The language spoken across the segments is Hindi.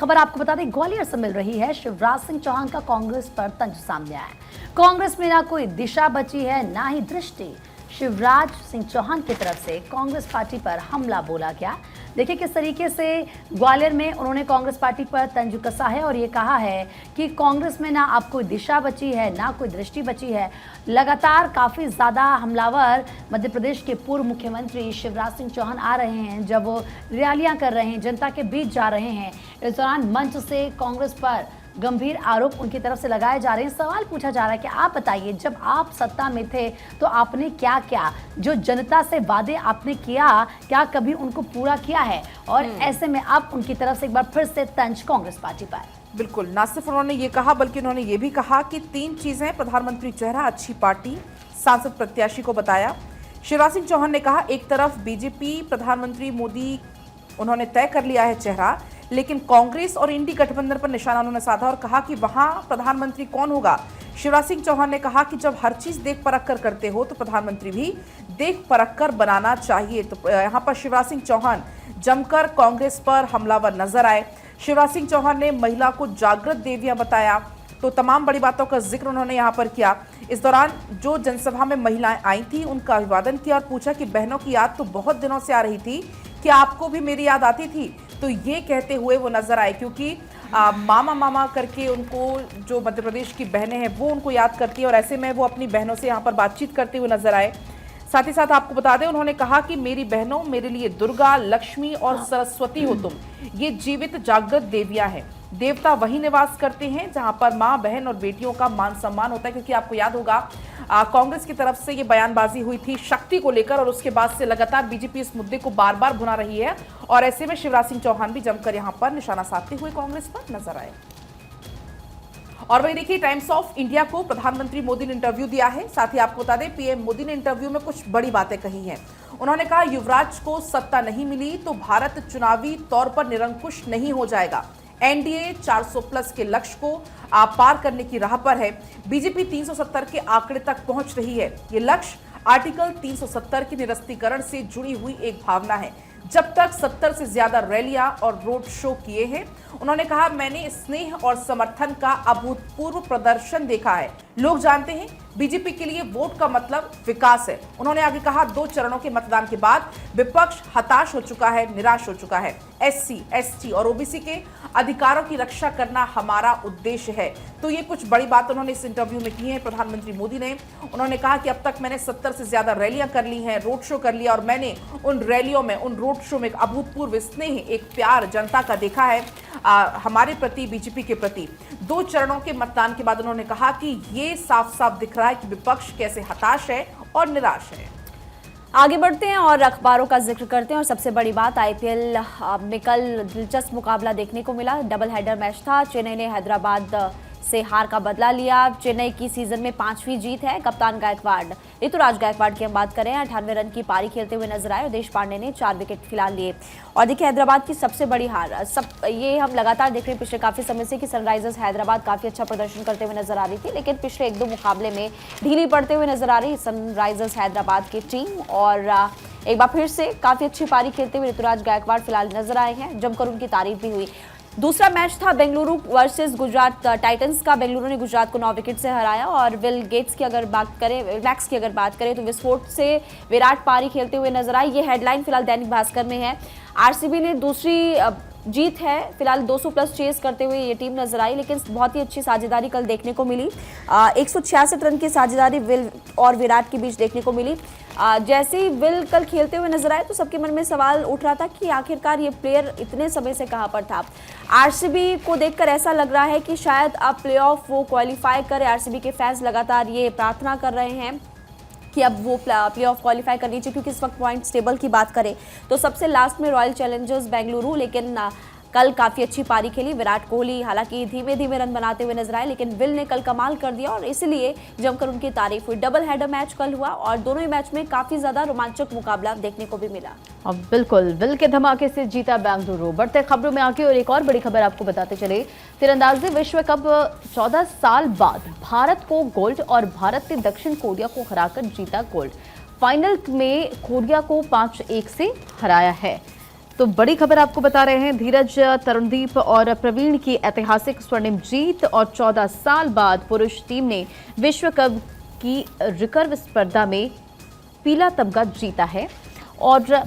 खबर आपको बता दें, ग्वालियर से मिल रही है। शिवराज सिंह चौहान का कांग्रेस पर तंज सामने आया है। कांग्रेस में ना कोई दिशा बची है, ना ही दृष्टि। शिवराज सिंह चौहान की तरफ से कांग्रेस पार्टी पर हमला बोला गया। देखिए किस तरीके से ग्वालियर में उन्होंने कांग्रेस पार्टी पर तंज कसा है और ये कहा है कि कांग्रेस में ना अब कोई दिशा बची है, ना कोई दृष्टि बची है। लगातार काफ़ी ज़्यादा हमलावर मध्य प्रदेश के पूर्व मुख्यमंत्री शिवराज सिंह चौहान आ रहे हैं। जब वो रैलियां कर रहे हैं, जनता के बीच जा रहे हैं, इस दौरान मंच से कांग्रेस पर गंभीर आरोप उनकी तरफ से लगाए जा रहे हैं। सवाल पूछा जा रहा है कि आप बताइए, जब आप सत्ता में थे तो आपने क्या क्या, जो जनता से वादे आपने किया, क्या कभी उनको पूरा किया है? और ऐसे में अब उनकी तरफ से एक बार फिर से तंज कांग्रेस पार्टी पर। बिल्कुल, ना सिर्फ उन्होंने ये कहा बल्कि उन्होंने ये भी कहा कि 3 चीजें प्रधानमंत्री चेहरा, अच्छी पार्टी, सांसद प्रत्याशी को बताया। शिवराज सिंह चौहान ने कहा, एक तरफ बीजेपी, प्रधानमंत्री मोदी उन्होंने तय कर लिया है चेहरा, लेकिन कांग्रेस और इंडी गठबंधन पर निशाना उन्होंने साधा और कहा कि वहां प्रधानमंत्री कौन होगा। शिवराज सिंह चौहान ने कहा कि जब हर चीज देख परख कर करते हो तो प्रधानमंत्री भी देख परख कर बनाना चाहिए। तो यहां पर शिवराज सिंह चौहान जमकर कांग्रेस पर हमलावर नजर आए। शिवराज सिंह चौहान ने महिला को जागृत देवियां बताया, तो तमाम बड़ी बातों का जिक्र उन्होंने यहां पर किया। इस दौरान जो जनसभा में महिलाएं आई थी उनका अभिवादन किया और पूछा कि बहनों की याद तो बहुत दिनों से आ रही थी, क्या आपको भी मेरी याद आती थी? तो ये कहते हुए वो नजर आए, क्योंकि मामा मामा करके उनको जो मध्य प्रदेश की बहनें हैं वो उनको याद करती है और ऐसे में वो अपनी बहनों से यहाँ पर बातचीत करते हुए नजर आए। साथ ही साथ आपको बता दें, उन्होंने कहा कि मेरी बहनों, मेरे लिए दुर्गा, लक्ष्मी और सरस्वती हो तुम। ये जीवित जागृत देवियां हैं। देवता वही निवास करते हैं जहां पर माँ, बहन और बेटियों का मान सम्मान होता है। क्योंकि आपको याद होगा कांग्रेस की तरफ से ये बयानबाजी हुई थी शक्ति को लेकर और उसके बाद से लगातार बीजेपी इस मुद्दे को बार बार भुना रही है और ऐसे में शिवराज सिंह चौहान भी जमकर यहां पर निशाना साधते हुए कांग्रेस पर नजर आए। और वही देखिए, टाइम्स ऑफ इंडिया को प्रधानमंत्री मोदी ने इंटरव्यू दिया है। साथ ही आपको बता दें, पीएम मोदी ने इंटरव्यू में कुछ बड़ी बातें कही हैं। उन्होंने कहा, युवराज को सत्ता नहीं मिली तो भारत चुनावी तौर पर निरंकुश नहीं हो जाएगा। एनडीए 400 प्लस के लक्ष्य को पार करने की राह पर है। बीजेपी 370 के आंकड़े तक पहुंच रही है। ये लक्ष्य आर्टिकल 370 के निरस्तीकरण से जुड़ी हुई एक भावना है। जब तक 70 से ज्यादा रैलियां और रोड शो किए हैं। उन्होंने कहा, मैंने स्नेह और समर्थन का अभूतपूर्व प्रदर्शन देखा है। लोग जानते हैं बीजेपी के लिए वोट का मतलब विकास है। उन्होंने आगे कहा, 2 चरणों के मतदान के बाद विपक्ष हताश हो चुका है, निराश हो चुका है। एससी, एसटी और ओबीसी के अधिकारों की रक्षा करना हमारा उद्देश्य है। तो ये कुछ बड़ी बात उन्होंने इस इंटरव्यू में की है प्रधानमंत्री मोदी ने। उन्होंने कहा कि अब तक मैंने 70 से ज्यादा रैलियां कर ली हैं, रोड शो कर लिया और मैंने उन रैलियों में, उन रोड शो में एक अभूतपूर्व स्नेह, एक प्यार जनता का देखा है हमारे प्रति, बीजेपी के प्रति। 2 चरणों के मतदान के बाद उन्होंने कहा कि ये साफ साफ दिख रहा है कि विपक्ष कैसे हताश है और निराश है। आगे बढ़ते हैं और अखबारों का जिक्र करते हैं और सबसे बड़ी बात, आईपीएल में कल दिलचस्प मुकाबला देखने को मिला। डबल हेडर मैच था। चेन्नई ने हैदराबाद से हार का बदला लिया। चेन्नई की सीजन में 5वीं जीत है। कप्तान गायकवाड़, ऋतुराज गायकवाड़ की हम बात करें, 98 रन की पारी खेलते हुए नजर आए और देश पांडे ने 4 विकेट फिलहाल लिए। और देखिए, हैदराबाद की सबसे बड़ी हार, ये हम लगातार देख रहे हैं पिछले काफी समय से कि सनराइजर्स हैदराबाद काफी अच्छा प्रदर्शन करते हुए नजर आ रही थी, लेकिन पिछले 1-2 मुकाबले में ढीली पड़ते हुए नजर आ रही सनराइजर्स हैदराबाद की टीम। और एक बार फिर से काफी अच्छी पारी खेलते हुए ऋतुराज गायकवाड़ फिलहाल नजर आए हैं, जमकर उनकी तारीफ भी हुई। दूसरा मैच था बेंगलुरु वर्सेस गुजरात टाइटंस का। बेंगलुरु ने गुजरात को 9 विकेट से हराया और विल मैक्स की अगर बात करें तो विस्फोट से विराट पारी खेलते हुए नजर आए। ये हेडलाइन फिलहाल दैनिक भास्कर में है। आरसीबी ने दूसरी जीत है, फिलहाल 200 प्लस चेस करते हुए ये टीम नजर आई, लेकिन बहुत ही अच्छी साझेदारी कल देखने को मिली। 166 रन की साझेदारी विल और विराट के बीच देखने को मिली। जैसे ही विल कल खेलते हुए नजर आए तो सबके मन में सवाल उठ रहा था कि आखिरकार ये प्लेयर इतने समय से कहां पर था। आरसीबी को देखकर ऐसा लग रहा है कि शायद अब प्लेऑफ वो क्वालिफाई करे। आरसीबी के फैंस लगातार ये प्रार्थना कर रहे हैं कि अब वो प्लेऑफ क्वालिफाई कर लीजिए, क्योंकि इस वक्त पॉइंट्स टेबल की बात करें तो सबसे लास्ट में रॉयल चैलेंजर्स बेंगलुरु, लेकिन कल काफी अच्छी पारी खेली विराट कोहली। हालांकि धीमे धीमे रन बनाते हुए नजर आए, लेकिन विल ने कल कमाल कर दिया और इसलिए जमकर उनकी तारीफ हुई। डबल हेडर मैच कल हुआ और दोनों ही मैच में काफी ज्यादा रोमांचक मुकाबला देखने को भी मिला। अब बिल्कुल विल के धमाके से जीता बेंगलुरु। बढ़ते खबरों में आगे और एक और बड़ी खबर आपको बताते चले, तीरंदाजी विश्व कप 14 साल बाद भारत को गोल्ड और भारत ने दक्षिण कोरिया को हराकर जीता गोल्ड। फाइनल में कोरिया को 5-1 से हराया है। तो बड़ी खबर आपको बता रहे हैं, धीरज, तरुणदीप और प्रवीण की ऐतिहासिक स्वर्णिम जीत और 14 साल बाद पुरुष टीम ने विश्व कप की रिकर्व स्पर्धा में पीला तमगा जीता है और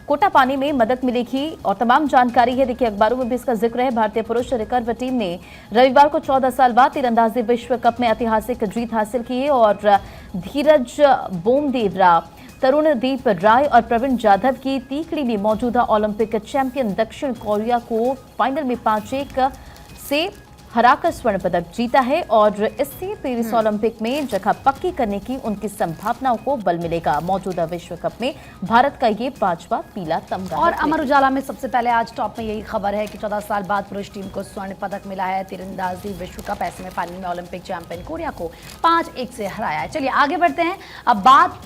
कोटा पाने में मदद मिलेगी और तमाम जानकारी है। देखिए अखबारों में भी इसका जिक्र है। भारतीय पुरुष रिकर्व टीम ने रविवार को 14 साल बाद तीरंदाजी विश्व कप में ऐतिहासिक जीत हासिल की है और धीरज बोमदेवरा, तरुणदीप राय और प्रवीण जाधव की तीकड़ी ने मौजूदा ओलंपिक चैंपियन दक्षिण कोरिया को फाइनल में 5-1 से हराकर स्वर्ण पदक जीता है और इससे पेरिस ओलंपिक में जगह पक्की करने की उनकी संभावनाओं को बल मिलेगा। मौजूदा विश्व कप में भारत का ये 5वां पीला तमगा और अमर उजाला में सबसे पहले आज टॉप में यही खबर है कि 14 साल बाद पुरुष टीम को स्वर्ण पदक मिला है। तीरंदाजी विश्व कप ऐसे में फाइनल में ओलंपिक चैंपियन कोरिया को 5-1 से हराया है। चलिए आगे बढ़ते हैं। अब बात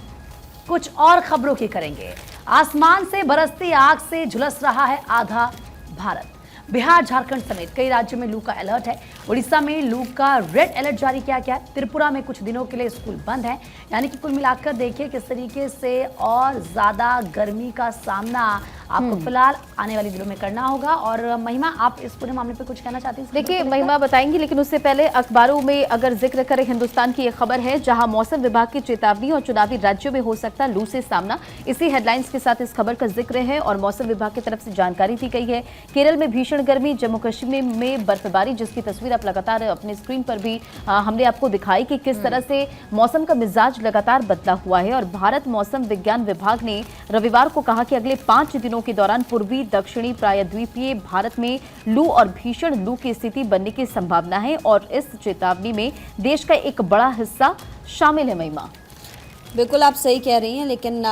कुछ और खबरों की करेंगे। आसमान से बरसती आग से झुलस रहा है आधा भारत। बिहार, झारखंड समेत कई राज्यों में लू का अलर्ट है। उड़ीसा में लू का रेड अलर्ट जारी किया गया है। त्रिपुरा में कुछ दिनों के लिए स्कूल बंद है। यानी कि कुल मिलाकर देखिए किस तरीके से और ज्यादा गर्मी का सामना आपको फिलहाल आने वाले दिनों में करना होगा। और महिमा, आप इस पूरे मामले पर कुछ कहना चाहती हैं? देखिए महिमा बताएंगी, लेकिन उससे पहले अखबारों में अगर जिक्र करें, हिंदुस्तान की एक खबर है जहां मौसम विभाग की चेतावनी और चुनावी राज्यों में हो सकता है लू से सामना। इसी हेडलाइंस के साथ इस खबर का जिक्र है और मौसम विभाग की तरफ से जानकारी दी गई है। केरल में भीषण गर्मी, जम्मू कश्मीर में बर्फबारी, जिसकी तस्वीर आप लगातार अपने स्क्रीन पर भी हमने आपको दिखाई कि किस तरह से मौसम का मिजाज लगातार बदला हुआ है। और भारत मौसम विज्ञान विभाग ने रविवार को कहा कि अगले 5 दिनों के दौरान पूर्वी दक्षिणी प्रायद्वीपीय भारत में लू और भीषण लू की स्थिति बनने की संभावना है और इस चेतावनी में देश का एक बड़ा हिस्सा शामिल है। महिमा, बिल्कुल आप सही कह रही हैं, लेकिन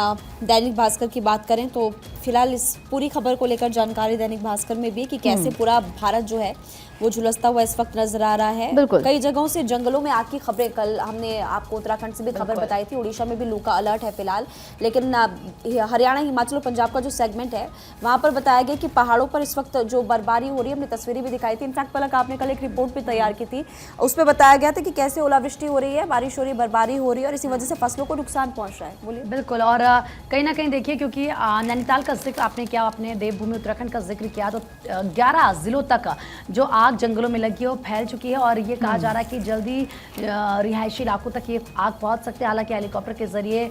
दैनिक भास्कर की बात करें तो फिलहाल इस पूरी खबर को लेकर जानकारी दैनिक भास्कर में भी कि कैसे पूरा भारत जो है वो झुलसता हुआ इस वक्त नजर आ रहा है। कई जगहों से जंगलों में आग की खबरें, कल हमने आपको उत्तराखंड से भी खबर बताई थी। उड़ीसा में भी लू का अलर्ट है फिलहाल, लेकिन हरियाणा, हिमाचल और पंजाब का जो सेगमेंट है वहां पर बताया गया कि पहाड़ों पर इस वक्त जो बर्फबारी हो रही है, हमने तस्वीरें भी दिखाई थी। इनफैक्ट पलक, आपने कल एक रिपोर्ट भी तैयार की थी, उसमें बताया गया था कि कैसे ओलावृष्टि हो रही है, बारिश हो रही है, बर्फबारी हो रही है और इसी वजह से फसलों को नुकसान पहुंच रहा है। बोलिए। बिल्कुल, और कहीं ना कहीं देखिए क्योंकि नैनीताल का जिक्र आपने किया, आपने देवभूमि उत्तराखंड का जिक्र किया, तो 11 जिलों तक जो आग जंगलों में लगी है वो फैल चुकी है और ये कहा जा रहा है कि जल्दी रिहायशी इलाकों तक ये आग पहुंच सकते हैं। हालांकि हेलीकॉप्टर के जरिए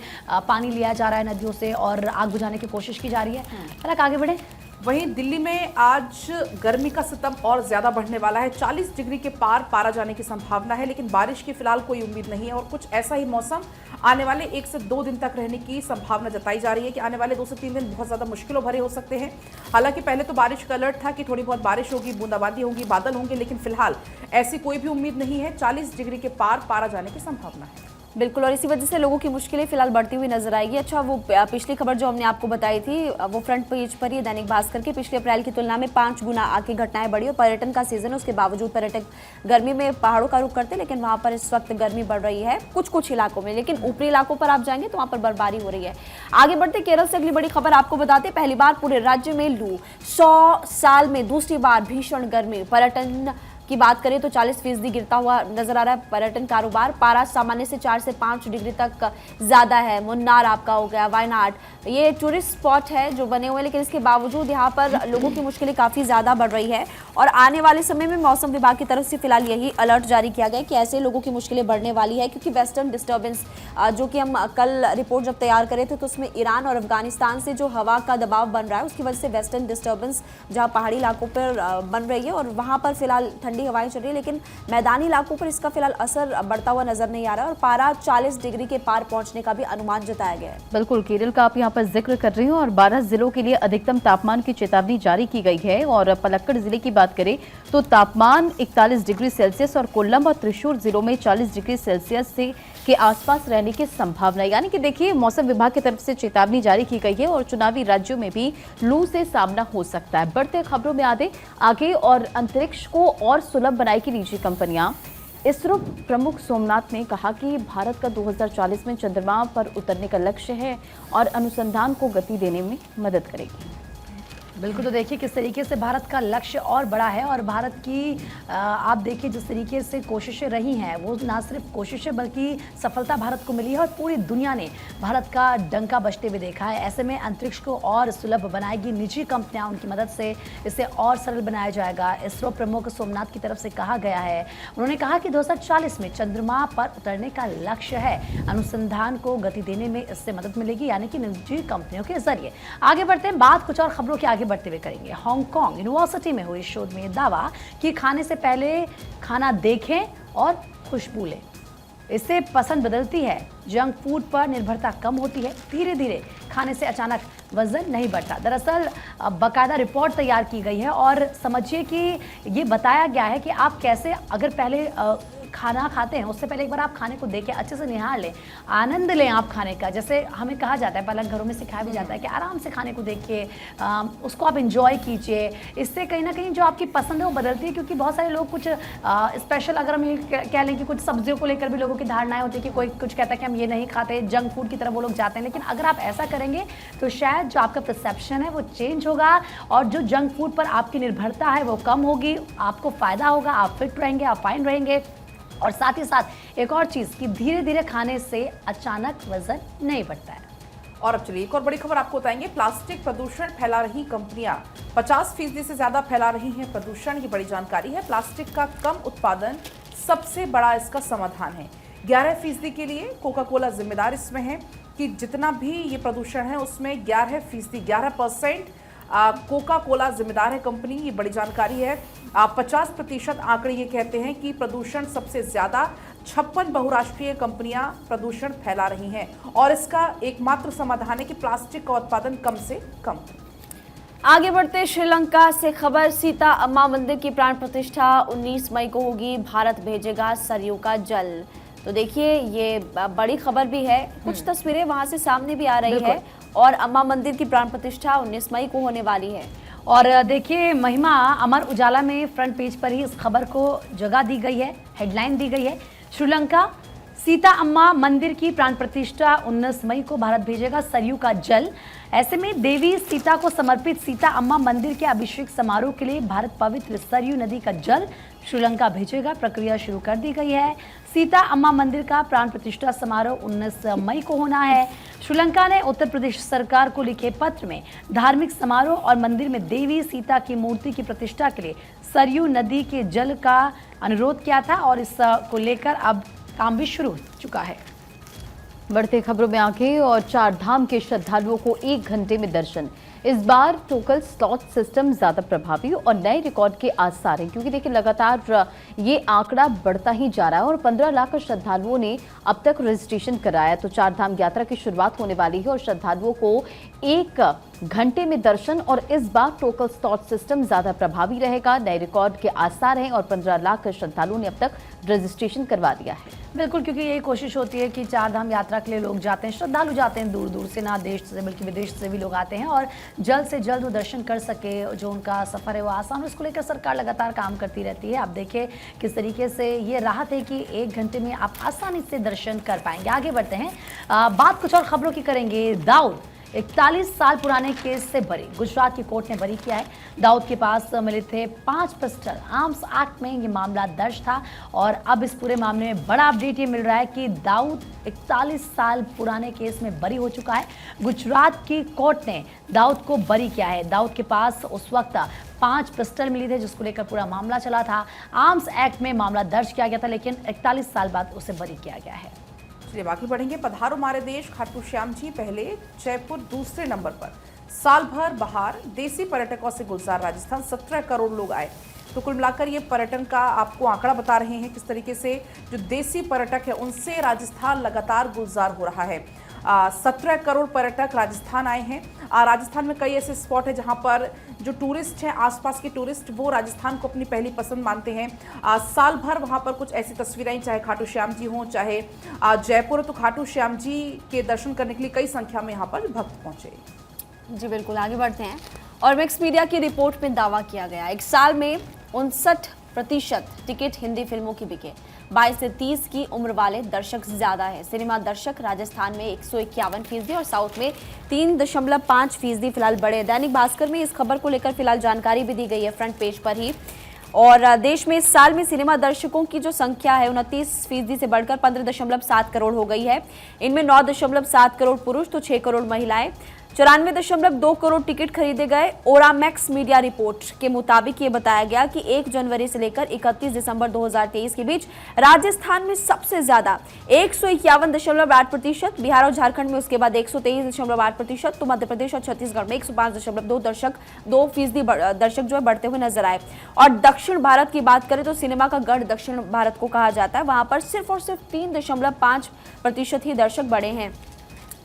पानी लिया जा रहा है नदियों से और आग बुझाने की कोशिश की जा रही है। हालांकि आगे बढ़े। वहीं दिल्ली में आज गर्मी का सितम और ज्यादा बढ़ने वाला है। 40 डिग्री के पार पारा जाने की संभावना है, लेकिन बारिश की फिलहाल कोई उम्मीद नहीं है और कुछ ऐसा ही मौसम आने वाले 1 से 2 दिन तक रहने की संभावना जताई जा रही है कि आने वाले 2 से 3 दिन बहुत ज्यादा मुश्किलों भरे हो सकते हैं। हालांकि पहले तो बारिश का अलर्ट था कि थोड़ी बहुत बारिश होगी, बूंदाबांदी होगी, बादल होंगे, लेकिन फिलहाल ऐसी कोई भी उम्मीद नहीं है। 40 डिग्री के पार पारा जाने की संभावना है। बिल्कुल, और इसी वजह से लोगों की मुश्किलें फिलहाल बढ़ती हुई नजर आएगी। अच्छा, वो पिछली खबर जो हमने आपको बताई थी वो फ्रंट पेज पर ही दैनिक भास्कर के, पिछले अप्रैल की तुलना में 5 गुना आग की घटनाएं बढ़ी और पर्यटन का सीजन है, उसके बावजूद पर्यटक गर्मी में पहाड़ों का रुख करते हैं, लेकिन वहां पर इस वक्त गर्मी बढ़ रही है कुछ इलाकों में, लेकिन ऊपरी इलाकों पर आप जाएंगे तो वहां पर बर्फबारी हो रही है। आगे बढ़ते केरल से अगली बड़ी खबर आपको बताते, पहली बार पूरे राज्य में लू, 100 साल में दूसरी बार भीषण गर्मी। पर्यटन की बात करें तो 40% गिरता हुआ नजर आ रहा है पर्यटन कारोबार। पारा सामान्य से 4 से 5 डिग्री तक ज्यादा है। मुन्नार आपका हो गया, वायनाड, ये टूरिस्ट स्पॉट है जो बने हुए हैं, लेकिन इसके बावजूद यहाँ पर लोगों की मुश्किलें काफी ज्यादा बढ़ रही है और आने वाले समय में मौसम विभाग की तरफ से फिलहाल यही अलर्ट जारी किया गया है कि ऐसे लोगों की मुश्किलें बढ़ने वाली है, क्योंकि वेस्टर्न डिस्टर्बेंस जो कि हम कल रिपोर्ट जब तैयार करे थे तो उसमें ईरान और अफगानिस्तान से जो हवा का दबाव बन रहा है उसकी वजह से वेस्टर्न डिस्टर्बेंस जहाँ पहाड़ी इलाकों पर बन रही है और वहां पर फिलहाल ठंडी हवाएं चल रही है, लेकिन मैदानी इलाकों पर इसका फिलहाल असर बढ़ता हुआ नजर नहीं आ रहा है और पारा 40 डिग्री के पार पहुंचने का भी अनुमान जताया गया है। बिल्कुल, केरल का आप यहां पर जिक्र कर रही हो और 12 जिलों के लिए अधिकतम तापमान की चेतावनी जारी की गई है। और पलक्कड़ जिले की बात करें तो तापमान 41 डिग्री सेल्सियस और कोल्लम और त्रिशूर जिलों में 40 डिग्री सेल्सियस से के आसपास रहने की संभावना। यानी कि देखिए मौसम विभाग की तरफ से चेतावनी जारी की गई है और चुनावी राज्यों में भी लू से सामना हो सकता है। बढ़ते खबरों में आगे और अंतरिक्ष को और सुलभ बनाएगी निजी कंपनियां। इसरो प्रमुख सोमनाथ ने कहा कि भारत का 2040 में चंद्रमा पर उतरने का लक्ष्य है और अनुसंधान को गति देने में मदद करेगी। बिल्कुल, तो देखिए किस तरीके से भारत का लक्ष्य और बड़ा है और भारत की आप देखिए जिस तरीके से कोशिशें रही हैं वो ना सिर्फ कोशिशें बल्कि सफलता भारत को मिली है और पूरी दुनिया ने भारत का डंका बजते हुए देखा है। ऐसे में अंतरिक्ष को और सुलभ बनाएगी निजी कंपनियां, उनकी मदद से इसे और सरल बनाया जाएगा। इसरो प्रमुख सोमनाथ की तरफ से कहा गया है, उन्होंने कहा कि 2040 में चंद्रमा पर उतरने का लक्ष्य है। अनुसंधान को गति देने में इससे मदद मिलेगी, यानी कि निजी कंपनियों के जरिए। आगे बढ़ते हैं, बात कुछ और खबरों के आगे बढ़ते हुए करेंगे। हांगकांग यूनिवर्सिटी में हुई शोध में दावा कि खाने से पहले खाना देखें और खुशबू लें, इससे पसंद बदलती है। जंक फूड पर निर्भरता कम होती है। धीरे धीरे खाने से अचानक वजन नहीं बढ़ता। दरअसल बाकायदा रिपोर्ट तैयार की गई है और समझिए कि ये बताया गया है कि आप कैसे अगर पहले खाना खाते हैं उससे पहले एक बार आप खाने को देखें, अच्छे से निहार लें, आनंद लें आप खाने का। जैसे हमें कहा जाता है, पहले घरों में सिखाया भी जाता है कि आराम से खाने को देखिए, उसको आप इंजॉय कीजिए। इससे कहीं ना कहीं जो आपकी पसंद है वो बदलती है, क्योंकि बहुत सारे लोग कुछ स्पेशल, अगर हम ये कह लें कि कुछ सब्जियों को लेकर भी लोगों की धारणाएं होती है कि कोई कुछ कहता है कि हम ये नहीं खाते, जंक फूड की तरफ वो लोग जाते हैं। लेकिन अगर आप ऐसा करेंगे तो शायद जो आपका परसेप्शन है वो चेंज होगा और जो जंक फूड पर आपकी निर्भरता है वो कम होगी, आपको फायदा होगा, आप फिट रहेंगे, आप फाइन रहेंगे। और साथ ही साथ एक और चीज कि धीरे धीरे खाने से अचानक वजन नहीं बढ़ता है। और अब चलिए एक और बड़ी खबर आपको बताएंगे। प्लास्टिक प्रदूषण फैला रही कंपनियां 50% से ज्यादा फैला रही हैं प्रदूषण, की बड़ी जानकारी है। प्लास्टिक का कम उत्पादन सबसे बड़ा इसका समाधान है। 11% के लिए कोका कोला जिम्मेदार इसमें है कि जितना भी ये प्रदूषण है उसमें 11% कोका कोला जिम्मेदार है कंपनी, ये बड़ी जानकारी है। 50% आंकड़े ये कहते हैं कि प्रदूषण सबसे ज्यादा 56 बहुराष्ट्रीय कंपनियां प्रदूषण फैला रही हैं और इसका एकमात्र समाधान है कि प्लास्टिक का उत्पादन कम से कम। आगे बढ़ते श्रीलंका से खबर। सीता अम्मा मंदिर की प्राण प्रतिष्ठा 19 मई को होगी। भारत भेजेगा सरयू का जल। तो देखिए ये बड़ी खबर भी है, कुछ तस्वीरें वहां से सामने भी आ रही है और अम्मा मंदिर की प्राण प्रतिष्ठा 19 मई को होने वाली है। और देखिए महिमा, अमर उजाला में फ्रंट पेज पर ही इस खबर को जगह दी गई है, हेडलाइन दी गई है। श्रीलंका सीता अम्मा मंदिर की प्राण प्रतिष्ठा 19 मई को भारत भेजेगा सरयू का जल। ऐसे में देवी सीता को समर्पित सीता अम्मा मंदिर के अभिषेक समारोह के लिए भारत पवित्र सरयू नदी का जल श्रीलंका भेजेगा। प्रक्रिया शुरू कर दी गई है। सीता अम्मा मंदिर का प्राण प्रतिष्ठा समारोह 19 मई को होना है। श्रीलंका ने उत्तर प्रदेश सरकार को लिखे पत्र में धार्मिक समारोह और मंदिर में देवी सीता की मूर्ति की प्रतिष्ठा के लिए सरयू नदी के जल का अनुरोध किया था और इस को लेकर अब काम भी शुरू हो चुका है। बढ़ते खबरों में आगे, और 4 धाम के श्रद्धालुओं को 1 घंटे में दर्शन। इस बार टोकन स्लॉट सिस्टम ज्यादा प्रभावी और नए रिकॉर्ड के आसार हैं, क्योंकि देखिए लगातार ये आंकड़ा बढ़ता ही जा रहा है और 15 लाख श्रद्धालुओं ने अब तक रजिस्ट्रेशन कराया। तो 4 धाम यात्रा की शुरुआत होने वाली है और श्रद्धालुओं को 1 घंटे में दर्शन, और इस बार टोकन स्लॉट सिस्टम ज्यादा प्रभावी रहेगा। नए रिकॉर्ड के आसार हैं और 15 लाख श्रद्धालुओं ने अब तक रजिस्ट्रेशन करवा दिया है। बिल्कुल, क्योंकि यही कोशिश होती है कि 4 धाम यात्रा के लिए लोग जाते हैं, श्रद्धालु जाते हैं दूर दूर से, ना देश से बल्कि विदेश से भी लोग आते हैं और जल्द से जल्द वो दर्शन कर सके, जो उनका सफ़र है वो आसान हो। इसको लेकर सरकार लगातार काम करती रहती है। आप देखिए किस तरीके से ये राहत है कि 1 घंटे में आप आसानी से दर्शन कर पाएंगे। आगे बढ़ते हैं, बात कुछ और खबरों की करेंगे। दाऊद 41 साल पुराने केस से बरी, गुजरात की कोर्ट ने बरी किया है। दाऊद के पास मिले थे 5 पिस्टल। आर्म्स एक्ट में ये मामला दर्ज था और अब इस पूरे मामले में बड़ा अपडेट ये मिल रहा है कि दाऊद 41 साल पुराने केस में बरी हो चुका है। गुजरात की कोर्ट ने दाऊद को बरी किया है। दाऊद के पास उस वक्त 5 पिस्टल मिली थे जिसको लेकर पूरा मामला चला था। आर्म्स एक्ट में मामला दर्ज किया गया था, लेकिन 41 साल बाद उसे बरी किया गया है। चलिए बाकी बढ़ेंगे। पधारो हमारे देश, खाटू श्याम जी पहले, जयपुर दूसरे नंबर पर। साल भर बाहर देसी पर्यटकों से गुलजार राजस्थान, 17 करोड़ लोग आए। तो कुल मिलाकर ये पर्यटन का आपको आंकड़ा बता रहे हैं किस तरीके से जो देसी पर्यटक है उनसे राजस्थान लगातार गुलजार हो रहा है। 17 करोड़ पर्यटक राजस्थान आए हैं। राजस्थान में कई ऐसे स्पॉट है जहां पर जो टूरिस्ट हैं, आसपास के टूरिस्ट, वो राजस्थान को अपनी पहली पसंद मानते हैं। साल भर वहां पर कुछ ऐसी तस्वीरें, चाहे खाटू श्याम जी हों चाहे जयपुर, तो खाटू श्याम जी के दर्शन करने के लिए कई संख्या में यहाँ पर भक्त पहुंचे। जी बिल्कुल, आगे बढ़ते हैं। और मैक्स मीडिया की रिपोर्ट में दावा किया गया 1 साल में 59 प्रतिशत टिकट हिंदी फिल्मों की बिके। 22 से 30 की उम्र वाले दर्शक ज्यादा है। सिनेमा दर्शक राजस्थान में 151% और साउथ में 3.5% फिलहाल बढ़े। दैनिक भास्कर में इस खबर को लेकर फिलहाल जानकारी भी दी गई है फ्रंट पेज पर ही। और देश में इस साल में सिनेमा दर्शकों की जो संख्या है 29% से बढ़कर 15.7 करोड़ हो गई है। इनमें 9.7 करोड़ पुरुष तो 6 करोड़ महिलाएं। 94.2 करोड़ टिकट खरीदे गए। ओरामैक्स मीडिया रिपोर्ट के मुताबिक ये बताया गया कि 1 जनवरी से लेकर 31 दिसंबर 2023 के बीच राजस्थान में सबसे ज्यादा 151.8%, बिहार और झारखंड में उसके बाद 123.8%, तो मध्य प्रदेश और छत्तीसगढ़ में 105.2% दर्शक जो है बढ़ते हुए नजर आए। और दक्षिण भारत की बात करें तो सिनेमा का गढ़ दक्षिण भारत को कहा जाता है, वहां पर सिर्फ और सिर्फ 3.5% ही दर्शक बढ़े हैं।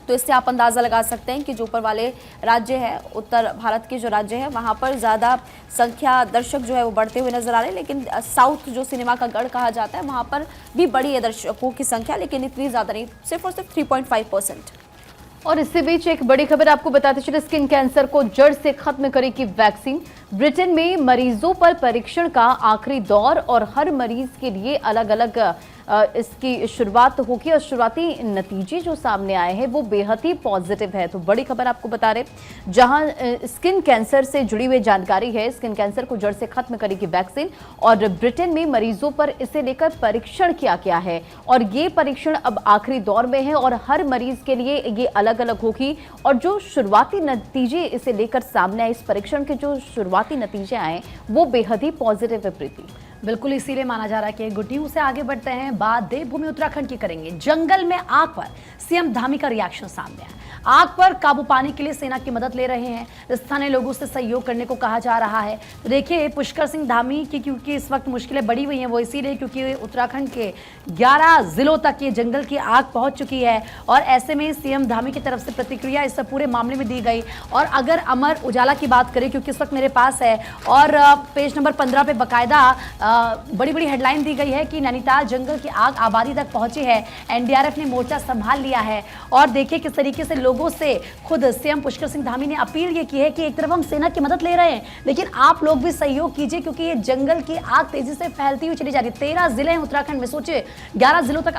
तो इससे आप अंदाज़ा लगा सकते हैं कि जो ऊपर वाले राज्य है, उत्तर भारत के जो राज्य है, वहाँ पर ज़्यादा संख्या दर्शक जो है वो बढ़ते हुए नजर आ रहे हैं। लेकिन साउथ जो सिनेमा का गढ़ कहा जाता है, वहाँ पर भी बड़ी है दर्शकों की संख्या, लेकिन इतनी ज़्यादा नहीं, सिर्फ और सिर्फ 3.5%। और इसके बीच एक बड़ी खबर आपको बताते चले, स्किन कैंसर को जड़ से खत्म करेगी वैक्सीन। ब्रिटेन में मरीजों पर परीक्षण का आखिरी दौर और हर मरीज के लिए अलग अलग इसकी शुरुआत होगी और शुरुआती नतीजे जो सामने आए हैं वो बेहद ही पॉजिटिव है। तो बड़ी खबर आपको बता रहे, जहां स्किन कैंसर से जुड़ी हुई जानकारी है। स्किन कैंसर को जड़ से खत्म करेगी वैक्सीन और ब्रिटेन में मरीजों पर इसे लेकर परीक्षण किया गया है और ये परीक्षण अब आखिरी दौर में है और हर मरीज के लिए ये अलग अलग होगी। और जो शुरुआती नतीजे इसे लेकर सामने आए, इस परीक्षण के जो शुरुआती नतीजे आए वो बेहद ही पॉजिटिव है। प्रीति, बिल्कुल इसीलिए माना जा रहा है कि गुड न्यूज से आगे बढ़ते हैं। बात देवभूमि उत्तराखंड की करेंगे। जंगल में आग पर सीएम धामी का रिएक्शन सामने आया। आग पर काबू पाने के लिए सेना की मदद ले रहे हैं। स्थानीय लोगों से सहयोग करने को कहा जा रहा है। तो देखिए पुष्कर सिंह धामी की क्योंकि इस वक्त मुश्किलें बढ़ी हुई हैं, वो इसीलिए क्योंकि उत्तराखंड के 11 जिलों तक ये जंगल की आग पहुंच चुकी है और ऐसे में सीएम धामी की तरफ से प्रतिक्रिया इस पूरे मामले में दी गई। और अगर अमर उजाला की बात करें, क्योंकि इस वक्त मेरे पास है और पेज नंबर 15 पे बाकायदा बड़ी बड़ी हेडलाइन दी गई है कि नैनीताल जंगल की आग आबादी तक पहुंची है, एनडीआरएफ ने मोर्चा संभाल लिया है। और देखिए किस तरीके से लोगों से खुद सीएम पुष्कर सिंह धामी ने अपील ये की है कि एक तरफ हम सेना की मदद ले रहे हैं, लेकिन आप लोग भी सहयोग कीजिए क्योंकि ये जंगल की आग तेजी से फैलती हुई चली जा रही है। 13 जिले हैं उत्तराखंड में, सोचिए 11 जिलों तक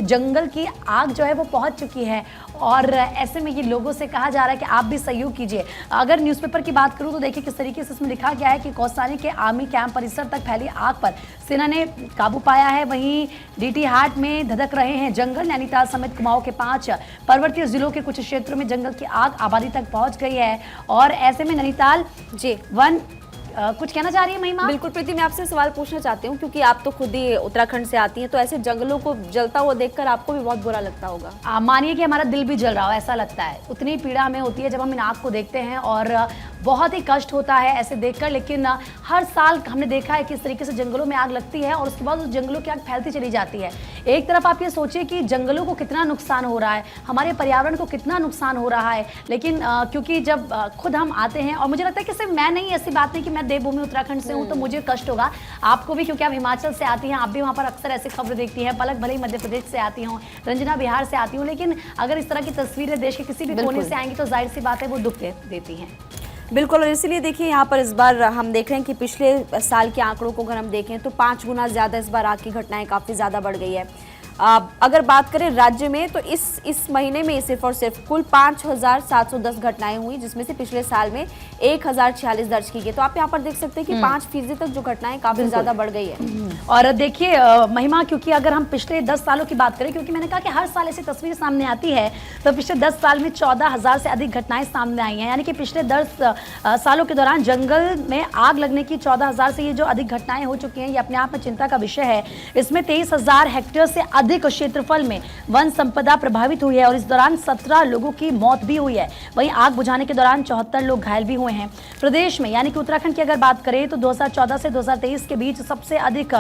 जंगल की आग जो है वो पहुंच चुकी है और ऐसे में ये लोगों से कहा जा रहा है कि आप भी सहयोग कीजिए। अगर न्यूज़पेपर की बात करूं तो देखिए किस तरीके से इसमें लिखा गया है कि कौसानी के आर्मी कैंप परिसर तक फैली आग पर सेना ने काबू पाया है। वहीं डीटी हाट में धधक रहे हैं जंगल। नैनीताल समेत कुमाऊं के 5 पर्वतीय जिलों के कुछ क्षेत्रों में जंगल की आग आबादी तक पहुंच गई है और ऐसे में नैनीताल वन कुछ कहना चाह रही है महिमा? बिल्कुल प्रीति, मैं आपसे सवाल पूछना चाहती हूँ क्योंकि आप तो खुद ही उत्तराखंड से आती हैं, तो ऐसे जंगलों को जलता हुआ देखकर आपको भी बहुत बुरा लगता होगा। मानिए कि हमारा दिल भी जल रहा हो ऐसा लगता है। उतनी पीड़ा हमें होती है जब हम इन आग को देखते हैं और बहुत ही कष्ट होता है ऐसे देखकर। लेकिन हर साल हमने देखा है किस तरीके से जंगलों में आग लगती है और उसके बाद उस जंगलों की आग फैलती चली जाती है। एक तरफ आप ये सोचिए कि जंगलों को कितना नुकसान हो रहा है, हमारे पर्यावरण को कितना नुकसान हो रहा है, लेकिन क्योंकि जब खुद हम आते हैं और मुझे लगता है कि सिर्फ मैं नहीं, ऐसी बात नहीं कि मैं देवभूमि उत्तराखंड से हूँ तो मुझे कष्ट होगा, आपको भी, क्योंकि आप हिमाचल से आती हैं, आप भी वहाँ पर अक्सर ऐसी खबर देखती हैं। पलक भले ही मध्य प्रदेश से आती हूँ, रंजना बिहार से आती हूँ, लेकिन अगर इस तरह की तस्वीरें देश के किसी भी कोने से आएंगी तो जाहिर सी बात है वो दुख देती हैं। बिल्कुल, और इसलिए देखिए यहाँ पर इस बार हम देख रहे हैं कि पिछले साल के आंकड़ों को अगर हम देखें तो 5 गुना ज़्यादा इस बार आग की घटनाएं काफ़ी ज़्यादा बढ़ गई है। अगर बात करें राज्य में तो इस महीने में सिर्फ और सिर्फ कुल 5,710 घटनाएं हुई, जिसमें से पिछले साल में 1,046 दर्ज की गई। तो आप यहाँ पर देख सकते हैं कि 5% तक जो घटनाएं काफी ज्यादा बढ़ गई है। और देखिए महिमा, क्योंकि अगर हम पिछले 10 सालों की बात करें, क्योंकि मैंने कहा कि हर साल ऐसी तस्वीर सामने आती है, तो पिछले 10 साल में 14,000 से अधिक घटनाएं सामने आई हैं। यानी कि पिछले 10 सालों के दौरान जंगल में आग लगने की 14,000 से ये जो अधिक घटनाएं हो चुकी हैं, ये अपने आप में चिंता का विषय है। इसमें 23,000 हेक्टेयर से अधिक क्षेत्रफल में वन संपदा प्रभावित हुई है और इस दौरान 17 लोगों की मौत भी हुई है। वहीं आग बुझाने के दौरान 74 लोग घायल भी हुए हैं। प्रदेश में यानी कि उत्तराखंड की अगर बात करें तो 2014 से 2023 के बीच सबसे अधिक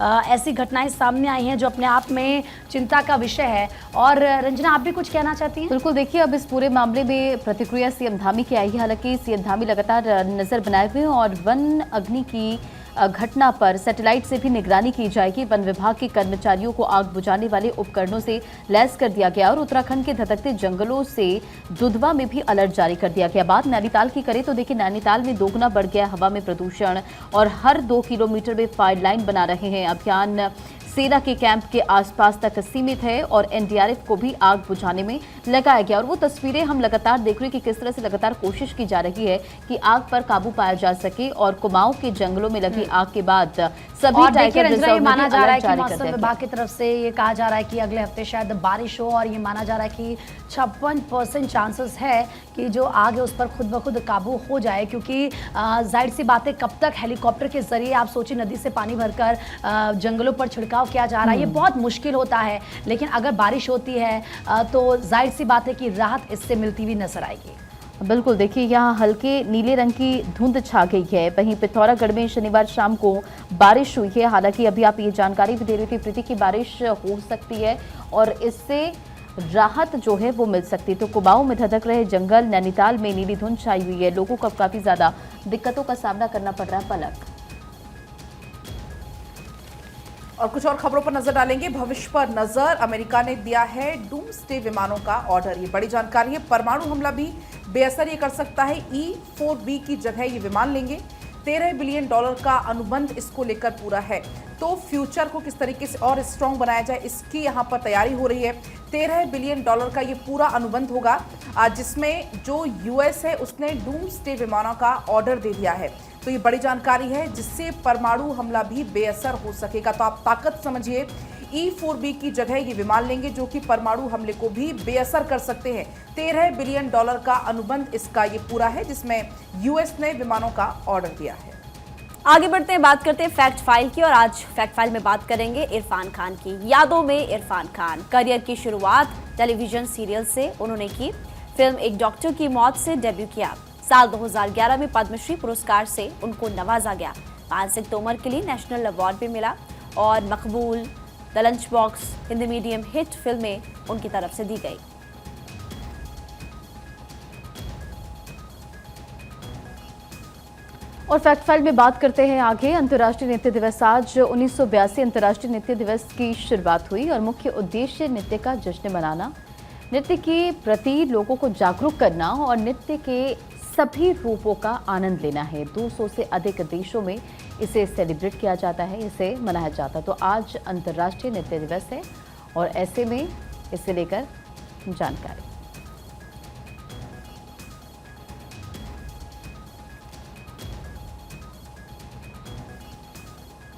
ऐसी घटनाएं सामने आई हैं जो अपने आप में चिंता का विषय है। और रंजना, आप भी कुछ कहना चाहती हैं? बिल्कुल, देखिए अब इस पूरे मामले में प्रतिक्रिया सीएम धामी की आई है। हालांकि सीएम धामी लगातार नजर बनाए हुए हैं और वन अग्नि की घटना पर सैटेलाइट से भी निगरानी की जाएगी। वन विभाग के कर्मचारियों को आग बुझाने वाले उपकरणों से लैस कर दिया गया और उत्तराखंड के धधकते जंगलों से दुधवा में भी अलर्ट जारी कर दिया गया। बात नैनीताल की करें तो देखिए, नैनीताल में दोगुना बढ़ गया हवा में प्रदूषण और हर 2 किलोमीटर में फायर लाइन बना रहे हैं। अभियान सेना के कैंप के आसपास तक सीमित है और एनडीआरएफ को भी आग बुझाने में लगाया गया। और वो तस्वीरें हम लगातार देख रहे हैं कि किस तरह से लगातार कोशिश की जा रही है कि आग पर काबू पाया जा सके। और कुमाऊं के जंगलों में लगी आग के बाद सभी टाइगर रिजर्व में माना जा रहा है कि जारी मौसम विभाग की तरफ से ये कहा जा रहा है कि अगले हफ्ते शायद बारिश हो और ये माना जा रहा है कि 56% चांसेस है कि जो आग है उस पर खुद ब खुद काबू हो जाए, क्योंकि जाहिर सी बात है कब तक हेलीकॉप्टर के जरिए आप सोचिए नदी से पानी भरकर जंगलों पर छिड़काव किया जा रहा है, ये बहुत मुश्किल होता है। लेकिन अगर बारिश होती है तो जाहिर सी बात है कि राहत इससे मिलती हुई नजर आएगी। बिल्कुल, देखिए यहाँ हल्के नीले रंग की धुंध छा गई है। वहीं पिथौरागढ़ में शनिवार शाम को बारिश हुई है। हालांकि अभी आप ये जानकारी भी दे रही थी प्रीति की बारिश हो सकती है और इससे राहत जो है वो मिल सकती है। तो कुमाऊं में धधक रहे जंगल, नैनीताल में नीली धुंध छाई हुई है। लोगों को अब काफी ज्यादा दिक्कतों का सामना करना पड़ रहा है। पलक और कुछ और खबरों पर नजर डालेंगे। भविष्य पर नजर, अमेरिका ने दिया है डूम्सडे विमानों का ऑर्डर। ये बड़ी जानकारी है। परमाणु हमला भी बेअसर ये कर सकता है। E-4B की जगह ये विमान लेंगे। $13 बिलियन का अनुबंध इसको लेकर पूरा है। तो फ्यूचर को किस तरीके से और स्ट्रॉन्ग बनाया जाए, इसकी यहाँ पर तैयारी हो रही है। $13 बिलियन का ये पूरा अनुबंध होगा, जिसमें जो यूएस है उसने डूम्सडे विमानों का ऑर्डर दे दिया है। तो ये बड़ी जानकारी है जिससे परमाणु हमला भी बेअसर हो सकेगा। तो आप ताकत समझिए, E-4B की जगह ये विमान लेंगे जो कि परमाणु हमले को भी बेअसर कर सकते हैं। $13 बिलियन का अनुबंध इसका ये पूरा है, जिसमें यूएस ने विमानों का ऑर्डर दिया है। आगे बढ़ते हैं, बात करते हैं फैक्ट फाइल की। और आज फैक्ट फाइल में बात करेंगे इरफान खान की। यादों में इरफान खान। करियर की शुरुआत टेलीविजन सीरियल से उन्होंने की। फिल्म एक डॉक्टर की मौत से डेब्यू किया। साल 2011 में पद्मश्री पुरस्कार से उनको नवाजा गया। पान सिंह तोमर के लिए नेशनल अवार्ड भी मिला और मकबूल, the lunch box Hindi medium hit फिल्में उनकी तरफ से दी गई। और फैक्ट फाइल में बात करते हैं आगे। अंतर्राष्ट्रीय नृत्य दिवस आज 1982 अंतर्राष्ट्रीय नृत्य दिवस की शुरुआत हुई और मुख्य उद्देश्य नृत्य का जश्न मनाना, नृत्य के प्रति लोगों को जागरूक करना और नृत्य के सभी रूपों का आनंद लेना है। 200 से अधिक देशों में इसे सेलिब्रेट किया जाता है, इसे मनाया जाता है। तो आज अंतर्राष्ट्रीय नृत्य दिवस है और ऐसे में इसे लेकर जानकारी।